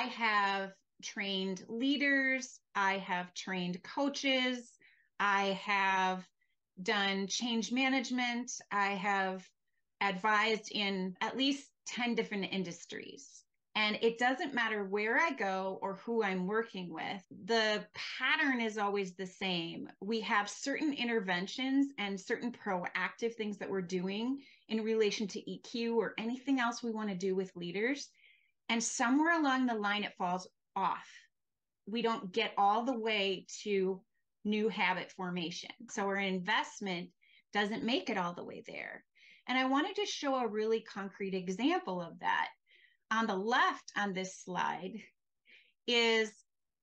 have trained leaders, I have trained coaches, I have done change management, I have advised in at least 10 different industries. And it doesn't matter where I go or who I'm working with, the pattern is always the same. We have certain interventions and certain proactive things that we're doing in relation to EQ or anything else we want to do with leaders. And somewhere along the line, it falls off. We don't get all the way to new habit formation. So our investment doesn't make it all the way there. And I wanted to show a really concrete example of that. On the left on this slide is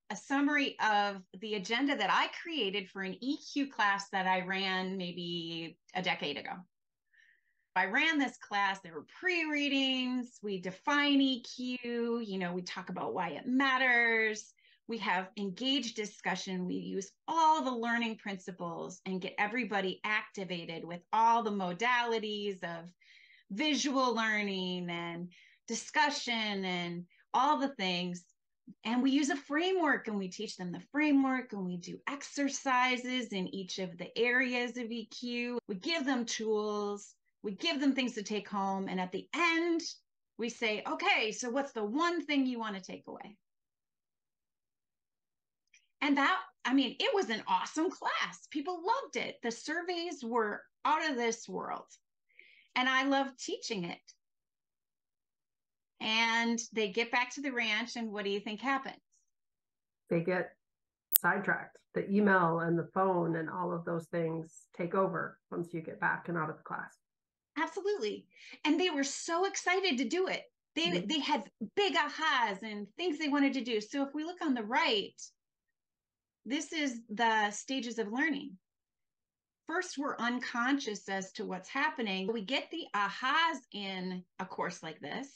a summary of the agenda that I created for an EQ class that I ran maybe a decade ago. I ran this class, there were pre-readings, we define EQ, we talk about why it matters, we have engaged discussion, we use all the learning principles and get everybody activated with all the modalities of visual learning and discussion and all the things. And we use a framework and we teach them the framework and we do exercises in each of the areas of EQ. We give them tools, we give them things to take home. And at the end, we say, okay, so what's the one thing you want to take away? And it was an awesome class. People loved it. The surveys were out of this world. And I loved teaching it. And they get back to the ranch, and what do you think happens? They get sidetracked. The email and the phone and all of those things take over once you get back and out of the class. Absolutely. And they were so excited to do it. They had big ahas and things they wanted to do. So if we look on the right, this is the stages of learning. First, we're unconscious as to what's happening. We get the ahas in a course like this.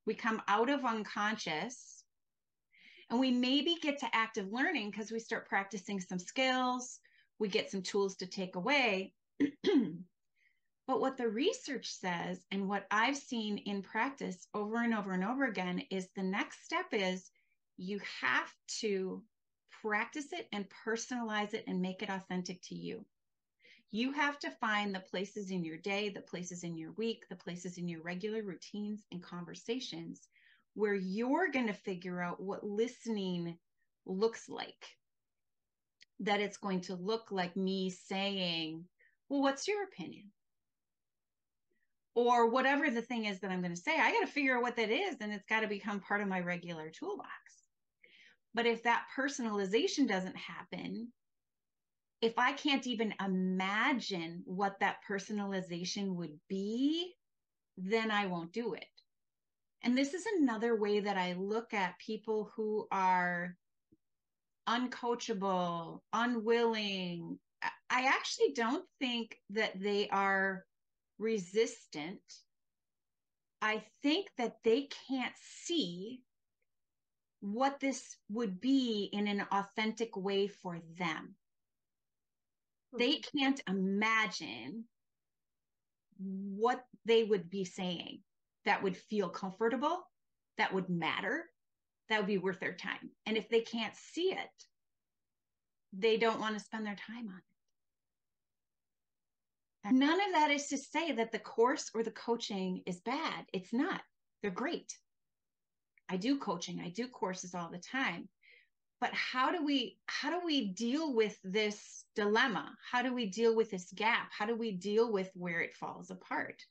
We come out of unconscious and we maybe get to active learning because we start practicing some skills. We get some tools to take away. But what the research says and what I've seen in practice over and over and over again is the next step is you have to practice it and personalize it and make it authentic to you. You have to find the places in your day, the places in your week, the places in your regular routines and conversations where you're going to figure out what listening looks like. That it's going to look like me saying, well, what's your opinion? Or whatever the thing is that I'm going to say, I got to figure out what that is, and it's got to become part of my regular toolbox. But if that personalization doesn't happen, if I can't even imagine what that personalization would be, then I won't do it. And this is another way that I look at people who are uncoachable, unwilling. I actually don't think that they are resistant. I think that they can't see what this would be in an authentic way for them. They can't imagine what they would be saying that would feel comfortable, that would matter, that would be worth their time. And if they can't see it, they don't want to spend their time on it. And none of that is to say that the course or the coaching is bad. It's not. They're great. I do coaching, I do courses all the time. But how do we deal with this dilemma? How do we deal with this gap? How do we deal with where it falls apart?